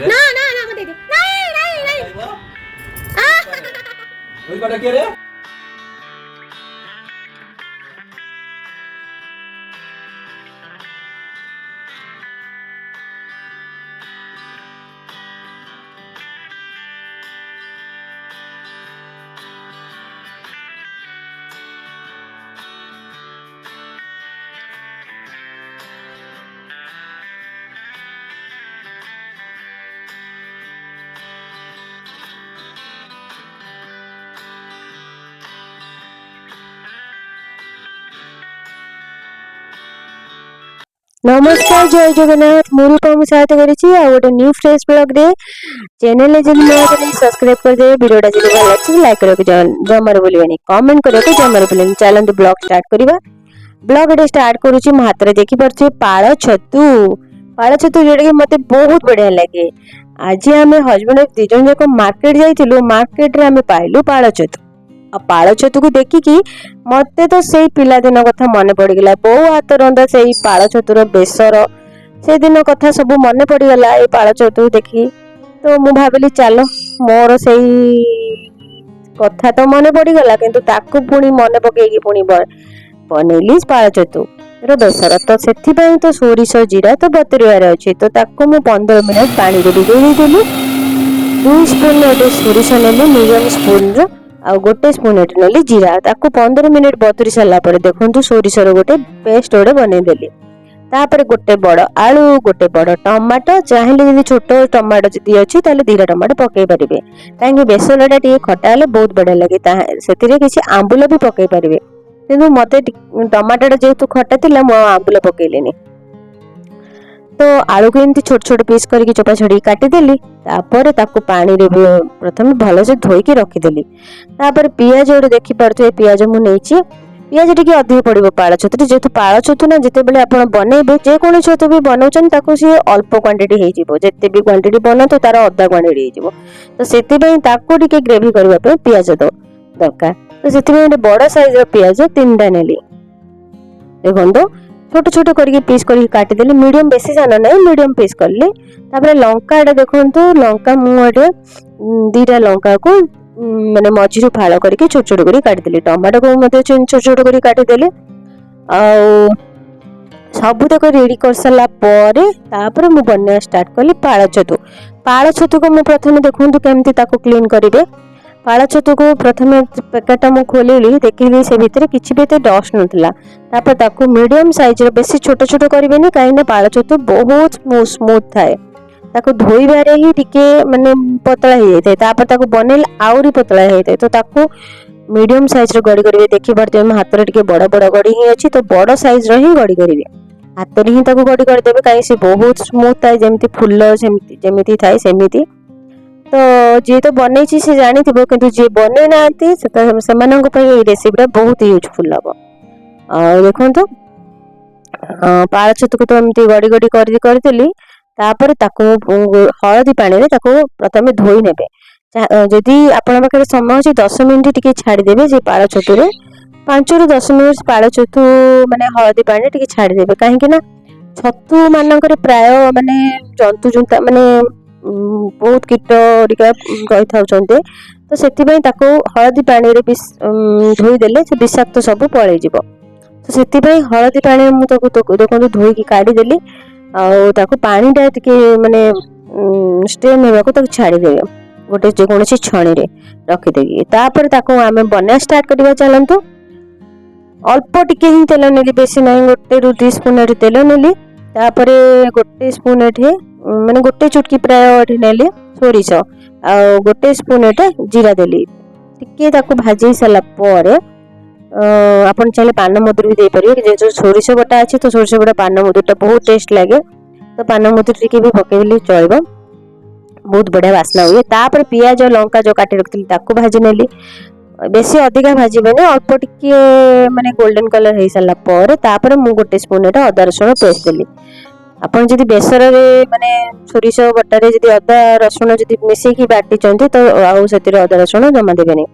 ना ना ना मत दे दे नहीं नहीं नहीं कोई कटा के रे नमस्कार जय जगन्नाथ मुझे सहायता करी न्यू फ्रेश ब्लॉग रे चैनल सब्सक्राइब कर दे वीडियोटा जो भल लगे लाइक करके जमार भूलिए कमेंट करके जमार भूलिए चलते ब्लॉग स्टार्ट करवा ब्लॉग रे स्टार्ट करुच्ची मो हाथ में देखी पारे पाଳ छतु जोटा कि मत बहुत बढ़िया लगे। आज आम हजबैंड दी जन जाक मार्केट जाइलु मार्केट रे आम पाइलु पाଳ छतु को देखिकी मते तो से पिलादिन कथा मन पड़गला बो हाथ रंधा से पाଳ छतुर बेसर से दिन कथा सब मन पड़गला ये पाଳ छतु देखी तो मु भाविली चलो मोर से कथा तो मन पड़गला किंतु ताकू पुणी मन पकईकी पुणी बनैली पाଳ छतु रो बेसर तो से तो सोरिष जीरा तो बतुरिवार अच्छे तो ताकू मु 15 मिनट पानी रे भिजई देली 2 स्पून सोरिष नेली मीडियम स्पून रो आ गोटे स्पून एटे नेली जीरा ताकू 15 मिनट बतुरी सारा पर देखंतु सोरिषर गोटे पेस्ट गोटे बनईदेली तापर गोटे बड़ आलू गोटे बड़ टमाटो चाहिए जब छोट टमाटो जदि अच्छी ताले 2 टमाटो पकई पारे कहीं बेसरटा टे खटा हेल्ले बहुत बढ़िया लगे से किसी आंबुल भी पकई पारे कि मत टमाटोटा जेहेतु खटा था मु आंबुल पकईलिनी तो आलू को एमती छोट छोट पीस करके चोपा छड़ी काटिदेली तापर ताकू पानी रे प्रथम भल से धोईकी रखिदेली तापर पियाज गोटे देखी पारे पियाज मु नहीं पियाज टी अधिक पड़ो पाଳ छतु जेहेतु पाଳ छतु ना जिते बड़े आप बनइबे जेको छतु भी बनाऊन सी अल्प क्वांटिटी होते भी क्वांटिटी बनाते तार अधा क्वांटिटी हो तो से ग्रेवी करने पियाज दरकार तो से बड़ साइज पियाज 3टा नेली देखो छोट छोट करके पीस करके काटिदेली मीडियम बेसी सान ना मीडियम पीस करली तापर लंका देखो लंका मुझे 2टा लंका को माने मझी फाड़ करके छोट छोट कर काटिदेली टमाटो को छोट छोट कर काटिदेली सबुतक रेडी कर सारा पर मु बनवा स्टार्ट कली पाळ छतु को मु प्रथम देखु केमती ताको क्लीन करेंगे पाळ छतु को प्रथम पैकेटा मु खोलिली देखिली से भितर किछि भी डस्ट नथिला तापर ताको मीडियम साइज रो बेसी छोट छोट करिवेनी काईना पाळ छतु बहुत स्मूथ थाए ताको धोइबारे ही टिके माने पतला हो जाए तापर ताको बनेल आउरी पतला हो जाए तो ताको मीडियम साइज रो गड़ी करिवे देखि पारते हम हाथ रे टिके बड़ बड़ गड़ी ही अछि तो बड़ साइज रो ही गड़ी करिवे हाथ रे ही ताको गड़ी कर देबे काई से बहुत स्मूथ थाए जेमती फुल्ल जेमती थाए सेमिति तो जे तो बनै छी से जानि थिबो किंतु जे बनै नांती से मानन को पई रेसिपी बहुत यूजफुल हबो देखंतु पाळ छतु को तो एमती गड़ी गड़ी कर देली तापर ताको हळदी पानी रे ताको प्रथमे धोई नेबे जदि आपण पाखे समय अछि 10 मिनिट टिके छाडी देबे जे पाळ छतु रे 5 रु 10 मिनिट पाळ छतु माने हळदी पानी टिके छाडी देबे काहे कि ना छतु मानकर प्राय माने जंतु जुंता माने बहुत कीट रही था तो से हळदी पानी रे धोई देले से विषाक्त सब पलि जीव तो से हळदी पानी मुझे देखो धोईकी काढ़ी देली आउ पानीटा टिके माने स्ट्रेन होगा छाड़ीदे गोटे जेकोसी छणी रे रखिदेगी तापर आम बना स्टार्ट करवा चलतु अल्प टिके ही तेल नेली बेसी ना 1 ରୁ 2 स्पून तेल नेली तापर 1 स्पून एठे माने गोटे चुटकी प्राय नेली सोरिष आ गोटे स्पून एटे जीरा देली टिके ताको भाजी सारा पर आपन चाहे पान मधुर भी दे परिबे जे सोरिष बटा अछि तो सोरिष बटा पान मधुरटा बहुत टेस्ट लागे तो पान मधुर टिके भी पकेइली चलबो बहुत बढ़िया वासना हुए तापर पियाज और लंका जो काटी रखती ताको भाजी नेली बेसी अधिका भाजबे ना अल्प टिके माने गोल्डन कलर हो सारा पर तापर मु गोटे स्पून एटा अदा रसुण पेस्ट देली आपन जदि बेसर रे माने सोरिष बटा रे जदि अदा रसुण जदि मिसेकी बाटी चंती तो आउ सेतिर अदा रसुण जमा देबेनी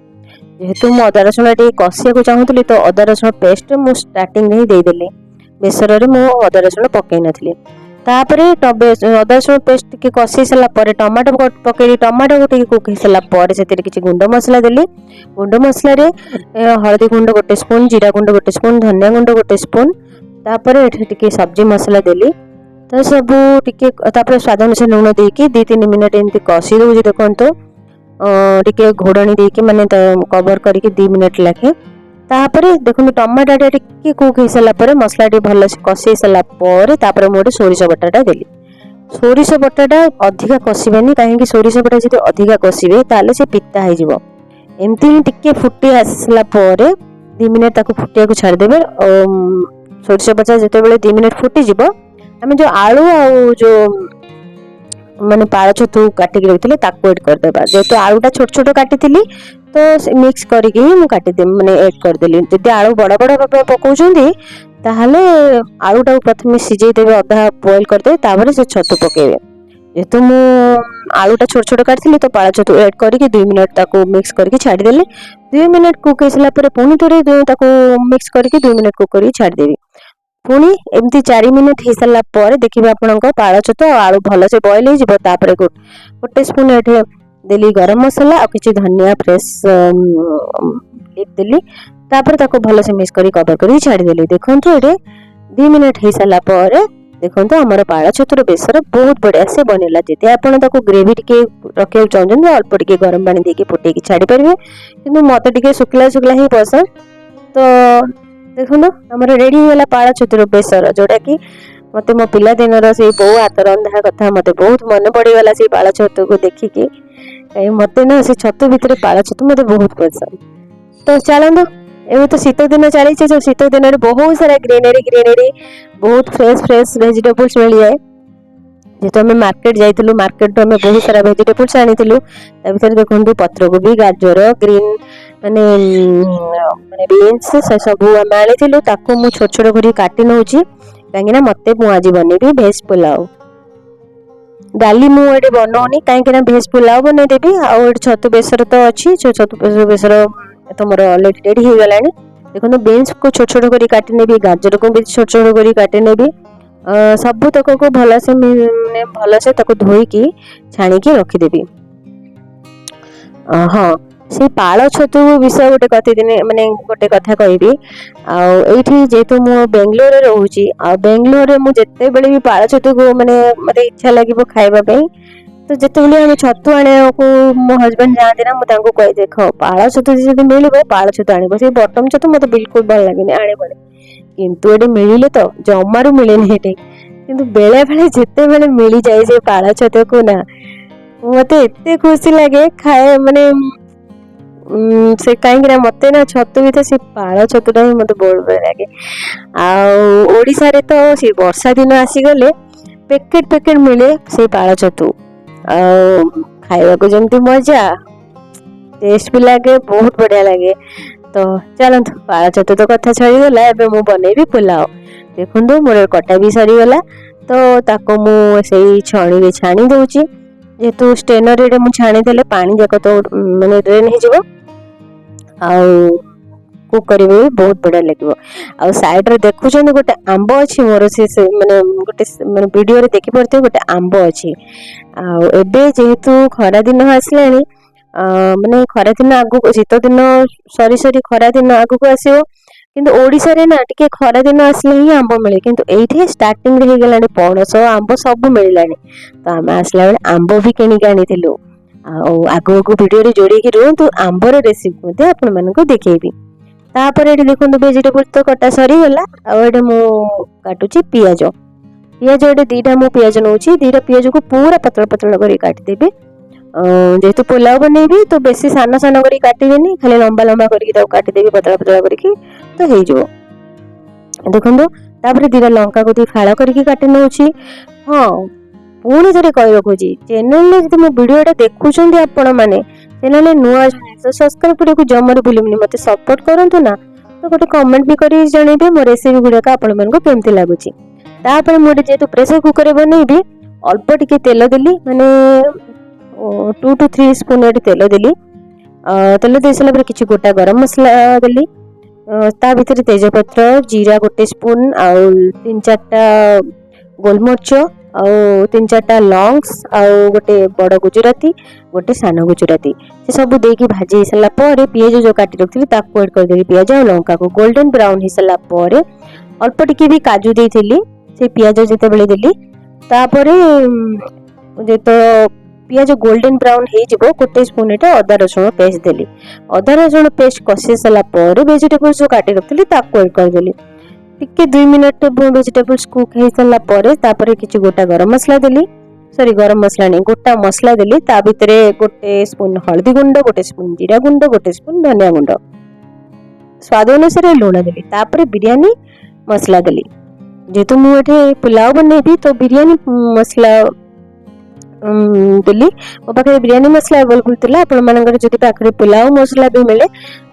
जेहेतु मु अदा रसुण टे कसिया को चाहूतली तो अदा रसुण पेस्ट मु स्टार्टिंग रे ही दे देली बेसर रे मु अदा रसुण पकई नथली तापर अदा रसुण पेस्ट टिके कषि सारा पर टमाटो पकईली टमाटो टिके कुक सारा पर से किसी गुंड मसला देली गुंड मसला हलदी गुंड गोटे स्पून जीरा गुंड गोटे स्पून धनिया गुंड गोटे स्पून तापर टिके सब्जी मसला देली तो सब टिके तापर स्वाद अनुसार लुण देकी 2-3 मिनट एमती कषि दूसरी देखो टिके घोड़नी देकी माने कवर करके 2 मिनट लगे तापर देखो टमाटा टिके कुक हो सारा पर मसला भल से कषि सारा पर मुझे सोरिष बटाटा देली सोरिष बटाटा अधिका कषिबेनी कहीं सोरिष बटा जो अधिका कषिबे ताले से पिता हो एमती ही टिके फुटी आसला 2 मिनट ताको फुटिया को छाड़देवे सोरिष बटा जो 2 मिनट फुटीज आम जो आलू आ जो माने पाल छतु काटिक रखी एड करदे जेहेतु आलूटा छोट छोट काटी तो मिक्स करके ही मुझे काटिदे मैंने एड करदेली जब आलू बड़ बड़ पकाउछंती ताहले आलूटा प्रथम सिझेदेवे अधा बॉइल करदे से छतु पकेबे जेहेतु मु आलूटा छोट छोट काटी तो पाल छतु एड करके 2 मिनट ताको मिक्स करके छाड़देली 2 मिनट कुक हो सारा पुणी थोड़े ताको मिक्स करके 2 मिनट कुक करके छाड़देवी पुणी एमती 4 मिनट हो सारा पर देखिए आपण पाल छतु आलू भल से बॉइल हो गोटे स्पून एठे देली गरम मसला और किसी धनिया फ्रेश देली तापर ताको भल से मिक्स करी कवर करी छाड़देली देखंतु एठे 2 मिनट हो सारा पर देखंतु हमर पाल छतुर बेसर बहुत बढ़िया से बनेला जदि आपण ताको ग्रेवी टिके रखे चाहछन अल्प टिके गरम पानी देके फुटेकी छाड़ी परिबे किंतु मते टिके सुखला सुखला ही पसंद तो देखो हमर रेडी होला पाल छतुर बेसर जोटा कि मते मो पिला दिनर से बो हाथ रंधा कथा मते बहुत मन पड़ीगला से पाल छतु को देखिकी कहीं मते ना से छतु भितर पाल छतु मते बहुत पसंद तो चलंदो एबे तो शीत दिन चली जो शीत दिन बहुत सारा ग्रीनरी बहुत फ्रेश वेजिटेबल्स मिल जाए जेहेतु आम मार्केट जाइलु मार्केट आम बहुत सारा वेजिटेबल्स आनीलु भर देखो पत्र कोबी गाजर ग्रीन माने बीन्स से सब आम आनीलु ताको मु छोट छोट कर काटी नौची कहीं मते मु आज बनैबी भेज पुलाव डाली मुझे बनाऊनी कहीं भेज पुलाव बनईदेवी आउ छतु बेसर तो अच्छी छतु बेसर तो मोर ऑलरेडी रेडी हो गला देखो बीन्स को छोट छोट कर काटी नेबी गाजर को भी छोट छोट कर काटी नेबी सब तक को भल से धोईकी छाणिकी रखीदेवी हाँ से पाल छतु विषय गोटे कति दिन माने गोटे कथा कहबी आठी जेहेतु मु बेंगलोर रोची बेंगलोर मुझे भी पाल छतु को माने मते इच्छा लगे खाइबा तो जिते आम छतु आने को मो हजबैंड जाती ना मुझे कहे देख पाल छतु जब मिल पाल छतु आने से बटम छतु मत बिल्कुल भल लगे आने किंतु ये मिले तो जमारू मिले किंतु बेले बेले जिते बेले मिल जाए से पाल छतु को ना मत एत खुशी लगे खाए माने से कहीं मत ना छतु भी से पाल छतुटा ही मत बहुत बड़ा लगे आड़शा तो सी वर्षा दिन आसीगले पैकेट मिले से पाल छतु खाइबा को जमती मजा टेस्ट भी लगे बहुत बढ़िया लगे तो चलत पाल छतु तो कथा छड़ीगला एबे मु बनैबी पुलाव देखो मोर कटा भी सरीगला तो ताको मु से छणी रे छाणी दउची जेतु स्टेनर रे मु छाणी देले पानी जाक तो माने ड्रेन हो जिवो कुक करेंगे बहुत बढ़िया लगे आ साइड रे देखुछन गोटे आंब अच्छी मोर से माने गोटे माने वीडियो रे देखि परते गोटे आंब अच्छी एबे जेहेतु खरा दिन आसलानी माने खरा दिन आगु शीत दिन सरी सरी खरा दिन आगु को आसीबो किंतु ओडिसा रे ना टिके खरा दिन आसले ही आंब मिले किंतु एठी स्टार्टिंग रे हे गेलानी पणस आंब सब मिललानी तो आम आसला बेले आंब भी किनिक आनीथिलु आगु वीडियो रे जोड़ी कि रुहतु आंबर रेसिपी मते आपन मानको देखेबी तापर एठी देखो वेजिटेबल तो कटा सरी गला आ एठी मु काटुची पियाज एठी दीटा मु पियाज नउची दीटा पियाज को पूरा पतला पतला करी काट देबे जेहेतु पुलाव बनैबी तो बेसी सान सान करी काटिबेनी खाली लंबा लंबा करी ताको काटी देबी पतला पतला करी तो हे जो देखो तापर दीटा लंका को दी फाळा करी काटी नउची हां पुणी थोड़े कह रखुची चैनल जब मो वीडियोटा देखुं आपण मैंने चैनल नुआ तो सब्सक्राइब करने को जमार भूलुनि मत सपोर्ट करंतु ना तो गोटे कमेंट भी करी जणेबे मो रेसिपी गुड़ाक आपण मानको केमती लागुची तापर मोटे जेहेतु प्रेशर कुकर बनैबी अल्प टिके तेल देली माने 2 to 3 स्पून एटी तेल देली तेल दे सारा किसी गोटा गरम मसला देली ता भीतर तेजपत्र जीरा गोटे स्पून आ 3-4टा गोलमरिच ଆଉ 3-4ଟା ଲଙ୍ଗସ୍ ଆଉ ଗୋଟେ ବଡ଼ ଗୁଜୁରାତି ଗୋଟେ ସାନ ଗୁଜୁରାତି ସେ ସବୁ ଦେଇକି ଭାଜି ହେଇସାରିଲା ପରେ ପିଆଜ ଯୋଉ କାଟି ରଖିଥିଲି ତାକୁ ଏଡ୍ କରିଦେଲି ପିଆଜ ଆଉ ଲଙ୍କାକୁ ଗୋଲ୍ଡେନ୍ ବ୍ରାଉନ୍ ହେଇସାରିଲା ପରେ ଅଳ୍ପ ଟିକେ ବି କାଜୁ ଦେଇଥିଲି ସେ ପିଆଜ ଯେତେବେଳେ ଦେଲି ତାପରେ ଯେତ ପିଆଜ ଗୋଲ୍ଡେନ୍ ବ୍ରାଉନ୍ ହେଇଯିବ ଗୋଟେ ସ୍ପୁନ୍ ଏଟା ଅଦା ରସୁଣ ପେଷ୍ଟ ଦେଲି ଅଦା ରସୁଣ ପେଷ୍ଟ କଷି ସାରିଲା ପରେ ଭେଜିଟେବଲ୍ସ ଯୋଉ କାଟି ରଖିଥିଲି ତାକୁ ଏଡ୍ କରିଦେଲି ଟିକେ 2 मिनट वेजिटेबल्स कुक हो सारा पर किसी गोटा गरम मसला देली सॉरी गरम मसला नहीं गोटा मसला देली ता भितर गोटे स्पून हल्दी गुंड गोटे स्पून जीरा गुंड गोटे स्पून धनिया गुंड स्वाद अनुसार लुण देली तापर बिरयानी मसला देली जेहेतु मुझे पुलाव बनैबी तो बिरयानी मसला देली मो पाखे बिरयानी मसला अवेलेबल थिला आपण मानकर जदि पाखरे पुलाव मसला भी मिले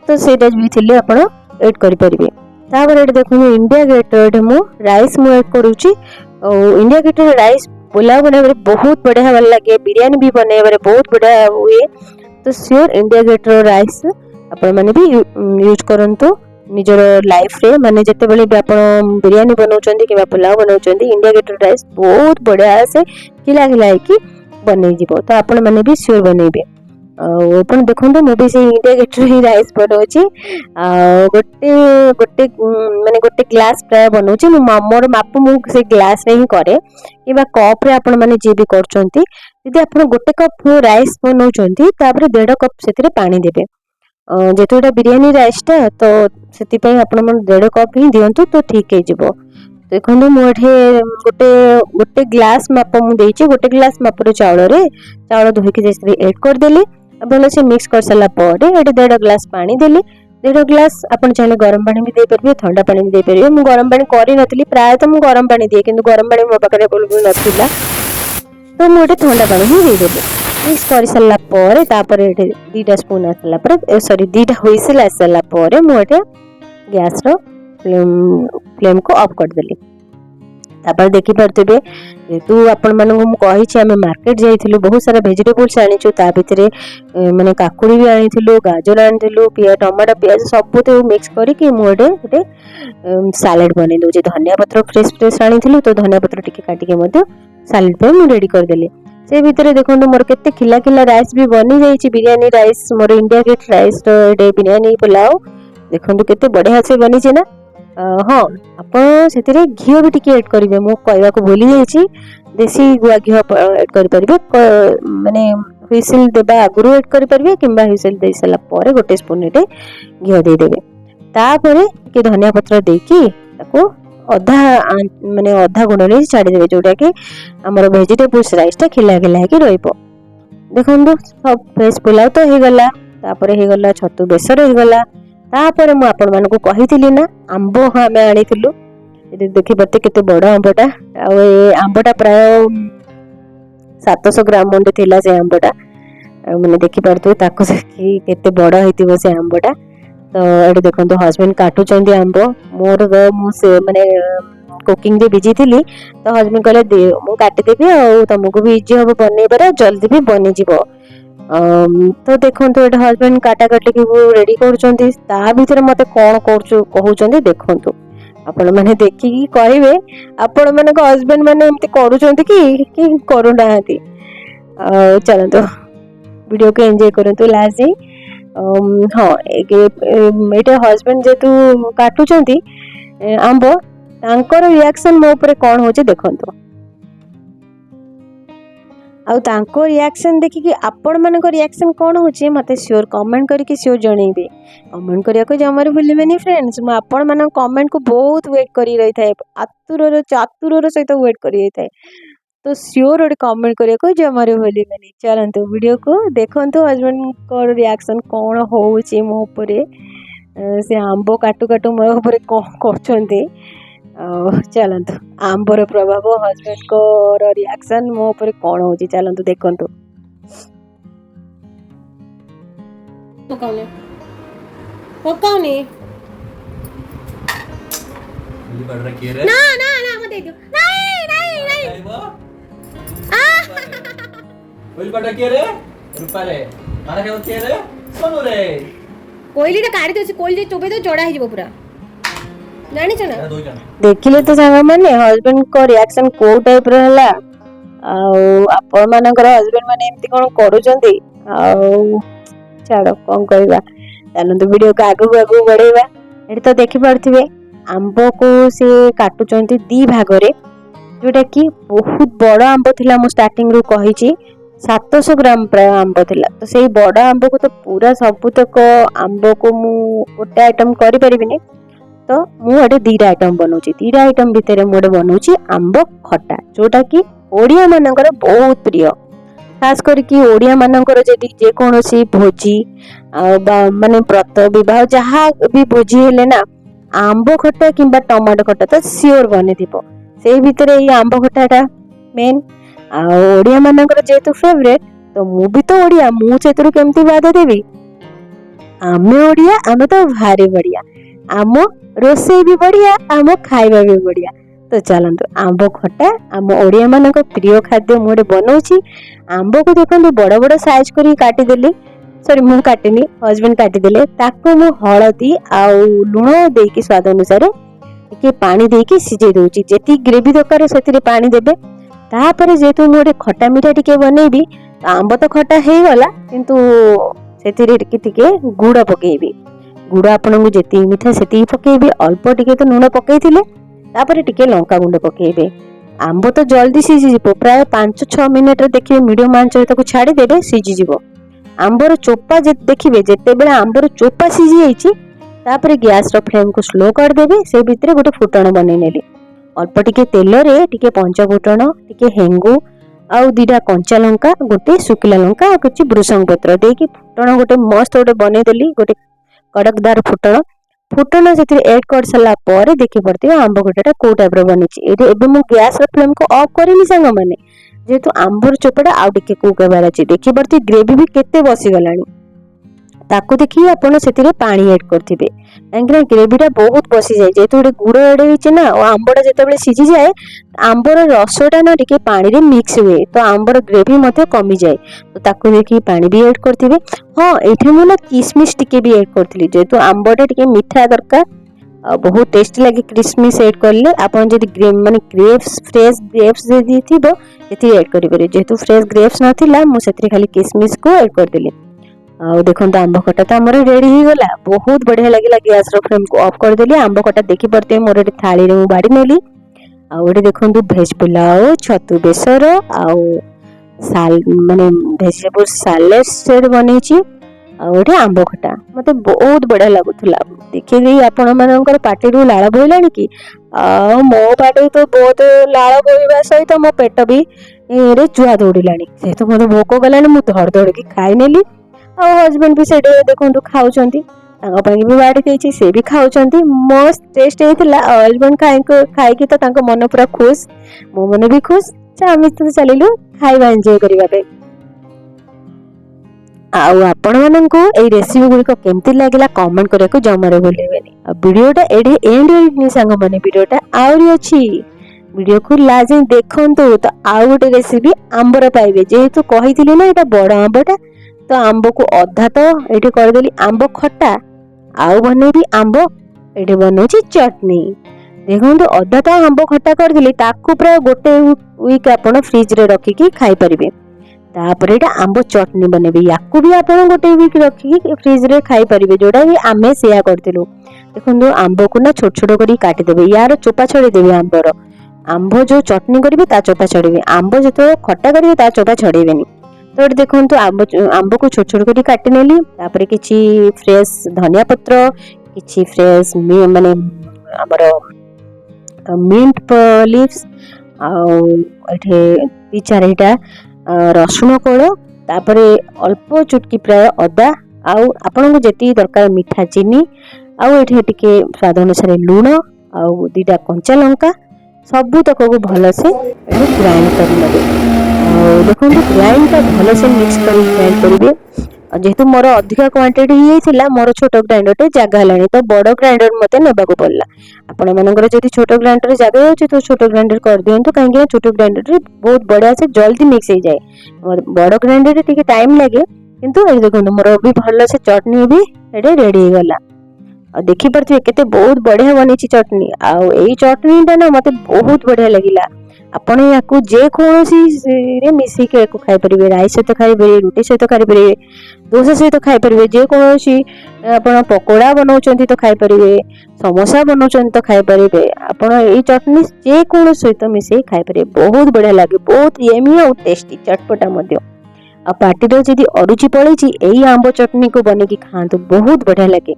तो सेटा भी थिले आपण ऐड करि परिबे तापर एट देखो इंडिया गेट मु राइस मु ऐड करूची इंडिया गेट राइस पुलाव बनावे बहुत बढ़िया वाला लगे बिरयानी भी बनावे बहुत बढ़िया हुए तो श्योर इंडिया गेट राइस आपण माने भी यूज करंतु निजर लाइफ रे माने जते बेले भी आपण बिरयानी बनाउचंदी कि पुलाव बनाउचंदी इंडिया गेट राइस बहुत बढ़िया से खिला खिला कि बनै जिवो तो आपण माने भी श्योर बनैबे ओपन देखो मु भी से इंडिया गेट राइस बनाऊँ गोटे गोटे माने गोटे ग्लास प्राय बनाऊँ मोर माप मुझे ग्लास रे ही करे कि कप रे आपण माने जे भी करचंती यदि आपण गोटे कप राइस बनाउचंती तापर 1.5 कप सेतिरे पानी देबे जेतु एटा बिरयानी राइस टा तो सेति पई आपण मन 1.5 कप ही दियंतु तो ठीक हे जिवो देखो मु एठे गोटे गोटे ग्लास माप मु देछि गोटे ग्लास माप रे चावल धोइके जैसे ऐड कर देली भल से मिक्स कर सारा पर 1.5 ग्लास पानी देली 1.5 ग्लास अपन चाहे गरम पानी भी दे पारे ठंडा पानी भी दे पारे मु गरम पानी करी नथली प्राय तो मु गरम पानी दिए किंतु गरम पानी मो पाखरे अवेलेबल नथिला तो मुझे ठंडा पानी ही दे देबे मिक्स कर सारा पर तापर 2टा स्पून आसला पर सॉरी 2टा हुइसिल आसला पर मुझे गैस रो फ्लेम को ऑफ कर देली तापर देखि परतबे जेतु आपण मानन को कहि छी हमें मार्केट जाइथिलु बहुत सारा वेजिटेबल्स आनिछु ता भितरे माने काकुड़ी भी आनिथिलु गाजर आनिथिलु टमाटर प्याज सब तो मिक्स करी कि मोडे गोटे सैलेड बनै दउजे धनिया पत्र फ्रेश फ्रेश आनिथिलु तो धनिया पत्र टिके काटी के मते सैलेड पे मु रेडी कर देली से भितरे देखंतु मोर केते खिला खिला राइस भी बनी जाईची बिरयानी राइस मोर इंडिया गेट राइस तो एडे बिरयानी पुलाव देखंतु केते बढ़िया से बनी छै ना हाँ आप घी भी टिके ऐड करेंगे मु कहवा को भूली जाइए देसी गुआ घी ऐड करेंगे माने हुइसिल देबा आगुरु ऐड करेंगे कि हुइसिल दे सारा पर गोटे स्पून घी देदेवे तापर कि धनिया पत्र देकी ताको अधा माने अधा गुण रे छाड़ी देबे जोटा कि हमर वेजिटेबल्स राइस टा खिला खिला के रहइबो देखंतु सब फ्रेश पुलाव तो हे गला तापर हे गला छतु बेसर हे गला तापर मु आपण मान को कहिथिली ना आंबो हमें आनिथिलु देखि बते केते बड़ आंबोटा आ आंबोटा प्राय 700 ग्राम मुंडे थिला से आंबोटा माने देखि परतु ताको कि केते बड़ हेतिबो से आंबोटा तो एडे देखंतु हस्बैंड काटु चंदी आंबो मोर मु से माने कुकिंग रे बिजी थिली तो हस्बैंड कहले दे मु काटि देबी आ तुमको भी इजी हो बनै पर जल्दी भी बनि जिवो तो देखो ये हस्बैंड काटा काटी रेडी कर मते कौन कहते देखु आपण मैंने देखिकी कहे आपण मान हस्बैंड मैंने एमती करुँच कि करूना चलते वीडियो को एंजॉय करंतु लास्ट हाँ ये हस्बैंड जेतु काटुंट आंब तांकर रिएक्शन मो ऊपर कौन हो देखंतु आउ तांको रिएक्शन देखिकी आपण मानक रिएक्शन कौन होचे मते श्योर कमेंट करके श्योर जणैबे कमेंट करिया को जमार भूलिबेनी फ्रेंड्स म आपण मानक कमेंट को बहुत वेट करी रही थाए चातुरर सहित वेट करी रही थाए तो श्योर ओडे कमेंट करिया को जमार भूलिबेनी चलंतु वीडियो को देखंतु हस्बैंड को रिएक्शन कौन होचे मो ऊपर से आंबो काटू काटू मो ऊपर कोन करछंती चलतु आंबर प्रभाव हस्बैंड को रिएक्शन मो ऊपर कौन हो चलतु देखंतु पकाउने ना ना ना मत दे दियो नहीं नहीं नहीं कोइल बटा के रे रुपा रे मारा के के रे सोनू रे कोइली ता काढी देसी कोइली जे चोबे तो जोड़ा हे जीवो पूरा ଜାଣିଛ ନା? ଏଇଟା ଦଉଛ ନା? ଦେଖିଲେ ତ ସାଙ୍ଗମାନେ ହଜବେଣ୍ଡଙ୍କ ରିଆକ୍ସନ କୋଉ ଟାଇପ ର ହେଲା। ଆଉ ଆପଣ ମାନଙ୍କର ହଜବେଣ୍ଡ ମାନେ ଏମିତି କଣ କରୁଛନ୍ତି? ଆଉ ଛାଡ କଣ କହିବା, ଚାଲନ୍ତୁ ଭିଡିଓକୁ ଆଗକୁ ବଢେଇବା। ଏଠି ତ ଦେଖିପାରୁଥିବେ ଆମ୍ବକୁ ସେ କାଟୁଛନ୍ତି 2 ଭାଗରେ, ଯୋଉଟା କି ବହୁତ ବଡ ଆମ୍ବ ଥିଲା। ମୁଁ ଷ୍ଟାର୍ଟିଂ ରୁ କହିଛି 700 ଗ୍ରାମ ପ୍ରାୟ ଆମ୍ବ ଥିଲା। ତ ସେଇ ବଡ ଆମ୍ବକୁ ତ ପୁରା ସବୁତକ ଆମ୍ବକୁ ମୁଁ ଗୋଟେ ଆଇଟମ କରିପାରିବିନି, ତ ମୁଁ ଏଠି 2ଟା ଆଇଟମ ବନଉଛି। 2ଟା ଆଇଟମ ଭିତରେ ମୁଁ ଏଠି ବନଉଛି ଆମ୍ବ ଖଟା, ଯୋଉଟା କି ଓଡିଆ ମାନଙ୍କର ବହୁତ ପ୍ରିୟ। ଖାସ କରିକି ଓଡିଆ ମାନଙ୍କର ଯଦି ଯେକୌଣସି ଭୋଜି ଆଉ ମାନେ ବ୍ରତ ବିବାହ ଯାହା ବି ଭୋଜି ହେଲେ ନା ଆମ୍ବ ଖଟା କିମ୍ବା ଟମାଟୋ ଖଟା ତ ସିଓର ବନିଥିବ। ସେଇ ଭିତରେ ଏଇ ଆମ୍ବ ଖଟାଟା ମେନ୍। ଆଉ ଓଡିଆ ମାନଙ୍କର ଯେହେତୁ ଫେଭରେଟ, ତ ମୁଁ ବି ତ ଓଡିଆ, ମୁଁ ସେଥିରୁ କେମିତି ବାଦ ଦେବି? ଆମେ ଓଡିଆ, ଆମେ ତ ଭାରି ବଢିଆ। ଆମ ରୋଷେଇ ବି ବଢିଆ, ଆମ ଖାଇବା ବି ବଢିଆ। ତ ଚାଲନ୍ତୁ ଆମ୍ବ ଖଟା ଆମ ଓଡିଆ ମାନଙ୍କ ପ୍ରିୟ ଖାଦ୍ୟ ମୁଁ ଏଠି ବନଉଛି। ଆମ୍ବକୁ ଦେଖନ୍ତୁ ବଡ ବଡ ସାଇଜ କରି କାଟିଦେଲି। ସରି ମୁଁ କାଟିନି, ହଜବେଣ୍ଡ କାଟିଦେଲେ। ତାକୁ ମୁଁ ହଳଦୀ ଆଉ ଲୁଣ ଦେଇକି ସ୍ୱାଦ ଅନୁସାରେ ଟିକେ ପାଣି ଦେଇକି ସିଝେଇ ଦଉଛି। ଯେତିକି ଗ୍ରେଭି ଦରକାର ସେଥିରେ ପାଣି ଦେବେ। ତାପରେ ଯେହେତୁ ମୁଁ ଗୋଟେ ଖଟା ମିଠା ଟିକେ ବନେଇବି, ଆମ୍ବ ତ ଖଟା ହେଇଗଲା, କିନ୍ତୁ ସେଥିରେ ଟିକେ ଗୁଡ ପକେଇବି। ଗୁଡ ଆପଣଙ୍କୁ ଯେତିକି ମିଠା ସେତିକି ପକେଇବେ। ଅଳ୍ପ ଟିକେ ତ ଲୁଣ ପକେଇଥିଲେ, ତାପରେ ଟିକେ ଲଙ୍କା ଗୁଣ୍ଡ ପକେଇବେ। ଆମ୍ବ ତ ଜଲ୍ଦି ସିଝିଯିବ, ପ୍ରାୟ 5-6 ମିନିଟରେ ଦେଖିବେ ମିଡିୟମ ଆଞ୍ଚରେ ତାକୁ ଛାଡିଦେବେ, ସିଝିଯିବ। ଆମ୍ବର ଚୋପା ଦେଖିବେ ଯେତେବେଳେ ଆମ୍ବର ଚୋପା ସିଝି ଯାଇଛି, ତାପରେ ଗ୍ୟାସର ଫ୍ଲେମକୁ ସ୍ଲୋ କରିଦେବେ। ସେ ଭିତରେ ଗୋଟେ ଫୁଟଣ ବନେଇ ନେଲି। ଅଳ୍ପ ଟିକେ ତେଲରେ ଟିକେ ପଞ୍ଚ ଫୁଟଣ, ଟିକେ ହେଙ୍ଗୁ ଆଉ 2ଟା କଞ୍ଚା ଲଙ୍କା, ଗୋଟେ ଶୁଖିଲା ଲଙ୍କା ଆଉ କିଛି ଭୃଷଙ୍ଗ ପତ୍ର ଦେଇକି ଫୁଟଣ ଗୋଟେ ମସ୍ତ ଗୋଟେ ବନେଇଦେଲି। ଗୋଟେ କଡକଦାର ଫୁଟଣ ସେଥିରେ ଏଡ କରି ସାରିଲା ପରେ ଦେଖିପାରୁଥିବେ ଆମ୍ବ ଖଟାଟା କୋଉ ଟାଇପ ର ବନିଛି। ଏବେ ମୁଁ ଗ୍ୟାସର ଫ୍ଲେମକୁ ଅଫ୍ କରିନି ସାଙ୍ଗମାନେ, ଯେହେତୁ ଆମ୍ବର ଚୋପାଟା ଆଉ ଟିକେ କୁକ୍ ହେବାର ଅଛି। ଦେଖିପାରୁଥିବେ ଗ୍ରେଭି ବି କେତେ ବସିଗଲାଣି। ତାକୁ ଦେଖିକି ଆପଣ ସେଥିରେ ପାଣି ଆଡ କରିଥିବେ, କାହିଁକିନା ଗ୍ରେଭିଟା ବହୁତ ବସିଯାଏ। ଯେହେତୁ ଗୋଟେ ଗୁଡ ଆଡ ହେଇଛି ନା, ଆଉ ଆମ୍ବଟା ଯେତେବେଳେ ସିଝିଯାଏ ଆମ୍ବର ରସଟା ନା ଟିକେ ପାଣିରେ ମିକ୍ସ ହୁଏ, ତ ଆମ୍ବର ଗ୍ରେଭି ମଧ୍ୟ କମିଯାଏ। ତ ତାକୁ ଦେଖିକି ପାଣି ବି ଆଡ କରିଥିବେ। ହଁ, ଏଇଠି ମୁଁ ନା କିସମିସ ଟିକେ ବି ଆଡ କରିଥିଲି, ଯେହେତୁ ଆମ୍ବଟା ଟିକେ ମିଠା ଦରକାର ଆଉ ବହୁତ ଟେଷ୍ଟି ଲାଗେ। କିସମିସ ଆଡ କଲେ ଆପଣ ଯଦି ମାନେ ଫ୍ରେଶ ଗ୍ରେପ୍ସ ଯଦି ଥିବ ସେଥିରେ ଆଡ କରିପାରିବେ। ଯେହେତୁ ଫ୍ରେଶ ଗ୍ରେପ୍ସ ନଥିଲା, ମୁଁ ସେଥିରେ ଖାଲି କିସମିସକୁ ଆଡ କରିଦେଲି। ଆଉ ଦେଖନ୍ତୁ ଆମ୍ବ ଖଟା ତ ଆମର ରେଡି ହେଇଗଲା। ବହୁତ ବଢିଆ ଲାଗିଲା। ଗ୍ୟାସର ଫ୍ଲେମକୁ ଅଫ୍ କରିଦେଲି। ଆମ୍ବ ଖଟା ଦେଖିପାରୁଥିବେ ମୋର ଏଠି ଥାଳିରେ ମୁଁ ବାଢି ନେଲି। ଆଉ ଏଠି ଦେଖନ୍ତୁ ଭେଜ ପୁଲାଉ, ଛତୁ ବେସର ଆଉ ମାନେ ଭେଜିଟେବୁଲ ସାଲାଡ ବନେଇଛି। ଆଉ ଏଠି ଆମ୍ବ ଖଟା ମତେ ବହୁତ ବଢିଆ ଲାଗୁଥିଲା। ଦେଖିଲି ଆପଣ ମାନଙ୍କର ପାଟିରୁ ଲାଳ ବୋହିଲାଣି କି? ଆଉ ମୋ ପାଟିରୁ ତ ବହୁତ ଲାଳ ବୋହିବା ସହିତ ମୋ ପେଟ ବି ଚୁଆ ଦୌଡିଲାଣି। ଯେହେତୁ ମତେ ଭୋକ କଲାଣି, ମୁଁ ଧଡ ଧଡକି ଖାଇନେଲି। ଆଉ ହଜବେଣ୍ଡ ବି ସେଠି ଦେଖନ୍ତୁ ଖାଉଛନ୍ତି, ତାଙ୍କ ପାଇଁ ବି ବାଢି ଦେଇଛି, ସେ ବି ଖାଉଛନ୍ତି। ମସ୍ତ ଟେଷ୍ଟ ହେଇଥିଲା। ଆଉ ହଜବେଣ୍ଡ ଖାଇକି ତ ତାଙ୍କ ମନ ପୁରା ଖୁସ, ମୋ ମନ ବି ଖୁସ। ଆମେ ତ ଚାଲିଲୁ ଖାଇବା ଏଞ୍ଜୟ କରିବା ପାଇଁ। ଆଉ ଆପଣ ମାନଙ୍କୁ ଏଇ ରେସିପି ଗୁଡିକ କେମିତି ଲାଗିଲା କମେଣ୍ଟ କରିବାକୁ ଜମାରୁ ଭୁଲିବେନି। ଆଉ ଭିଡିଓଟା ଏଠି ଏଣ୍ଡ ହେଇନି ସାଙ୍ଗମାନେ, ଭିଡିଓଟା ଆହୁରି ଅଛି। ଭିଡିଓକୁ ଲାଷ୍ଟ ଯାଏଁ ଦେଖନ୍ତୁ, ତ ଆଉ ଗୋଟେ ରେସିପି ଆମ୍ବର ପାଇବେ। ଯେହେତୁ କହିଥିଲି ନା ଏଇଟା ବଡ ଆମ୍ବଟା, ତ ଆମ୍ବକୁ ଅଧା ତ ଏଇଠି କରିଦେଲି ଆମ୍ବ ଖଟା, ଆଉ ବନେଇବି ଆମ୍ବ ଏଇଠି ବନଉଛି ଚଟନି। ଦେଖନ୍ତୁ ଅଧା ତ ଆମ୍ବ ଖଟା କରିଦେଲି, ତାକୁ ପ୍ରାୟ ଗୋଟେ ୱିକ୍ ଆପଣ ଫ୍ରିଜରେ ରଖିକି ଖାଇପାରିବେ। ତାପରେ ଏଇଟା ଆମ୍ବ ଚଟନି ବନେଇବେ। ୟାକୁ ବି ଆପଣ ଗୋଟେ ୱିକ୍ ରଖିକି ଫ୍ରିଜରେ ଖାଇପାରିବେ, ଯୋଉଟା କି ଆମେ ସେୟା କରିଥିଲୁ। ଦେଖନ୍ତୁ ଆମ୍ବକୁ ନା ଛୋଟ ଛୋଟ କରି କାଟିଦେବେ। ୟାର ଚୋପା ଛଡେଇଦେବେ। ଆମ୍ବ ଯୋଉ ଚଟନି କରିବେ ତା ଚୋପା ଛଡେଇବେ। ଆମ୍ବ ଯେତେବେଳେ ଖଟା କରିବେ ତା ଚୋପା ଛଡେଇବେନି। ତ ଏଠି ଦେଖନ୍ତୁ ଆମ୍ବକୁ ଛୋଟ ଛୋଟ କରି କାଟି ନେଲି। ତାପରେ କିଛି ଫ୍ରେଶ ଧନିଆ ପତ୍ର, କିଛି ଫ୍ରେଶ ମାନେ ଆମର ମିଣ୍ଟ ଲିଭ୍ସ, ଆଉ ଏଠି 2-4ଟା ରସୁଣ କୋଳ, ତାପରେ ଅଳ୍ପ ଚୁଟକି ପ୍ରାୟ ଅଦା, ଆଉ ଆପଣଙ୍କୁ ଯେତିକି ଦରକାର ମିଠା ଚିନି, ଆଉ ଏଠି ଟିକେ ସ୍ୱାଦ ଅନୁସାରେ ଲୁଣ, ଆଉ 2ଟା କଞ୍ଚା ଲଙ୍କା, ସବୁ ତକକୁ ଭଲସେ ଏଠି ଗ୍ରାଇଣ୍ଡ କରିନେବେ। ଆଉ ଦେଖନ୍ତୁ ଗ୍ରାଇଣ୍ଡଟା ଭଲସେ ମିକ୍ସ କରି ଗ୍ରାଇଣ୍ଡ କରିବେ। ଆଉ ଯେହେତୁ ମୋର ଅଧିକା କ୍ୱାଣ୍ଟିଟି ହେଇଯାଇଥିଲା, ମୋର ଛୋଟ ଗ୍ରାଇଣ୍ଡରଟେ ଜାଗା ହେଲାଣି, ତ ବଡ ଗ୍ରାଇଣ୍ଡର ମତେ ନେବାକୁ ପଡିଲା। ଆପଣ ମାନଙ୍କର ଯଦି ଛୋଟ ଗ୍ରାଇଣ୍ଡର ଜାଗା ହେଉଛି ତ ଛୋଟ ଗ୍ରାଇଣ୍ଡର କରିଦିଅନ୍ତୁ, କାହିଁକି ନା ଛୋଟ ଗ୍ରାଇଣ୍ଡରରେ ବହୁତ ବଢିଆ ସେ ଜଲ୍ଦି ମିକ୍ସ ହେଇଯାଏ। ବଡ ଗ୍ରାଇଣ୍ଡରରେ ଟିକେ ଟାଇମ ଲାଗେ, କିନ୍ତୁ ଏଇ ଦେଖନ୍ତୁ ମୋର ବି ଭଲସେ ଚଟନି ବି ଏଠି ରେଡି ହେଇଗଲା। देखिपे केते बहुत बढ़िया बनी चटनी आई चटनीटा ना मत बहुत बढ़िया लगिला आपण या जेकोसी मिसिक खाई पारे राइस सहित खाई पारे रुटी सहित खाई पारे डोसा सहित खाई पारे जेकोसी आपण पकोड़ा बनाउछंती तो खाई पारे समोसा बनाउछंती तो खाई पारे आपण ए चटनी जेकोसी सहित मिसे खाई पारे बहुत बढ़िया लगे बहुत यमी और टेस्टी चटपटा मध्य आ पार्टी जदि अरुचि पड़े यही आंब चटनी को बनेकी खातु बहुत बढ़िया लगे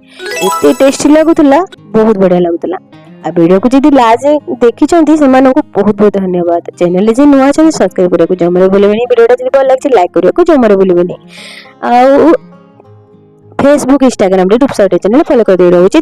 एते टेस्टी लगुला बहुत बढ़िया लगुला आ वीडियो को जदि लाज देखी से बहुत बहुत धन्यवाद चैनल जे नुआ छन सब्सक्राइब करने को जमारे भूलिबेनी वीडियोटा जदि भल लागे लाइक करने को जमारे भूलिबेनी आ फेसबुक इंस्टाग्राम रे रूपसा चैनल फॉलो कर दे रहउची।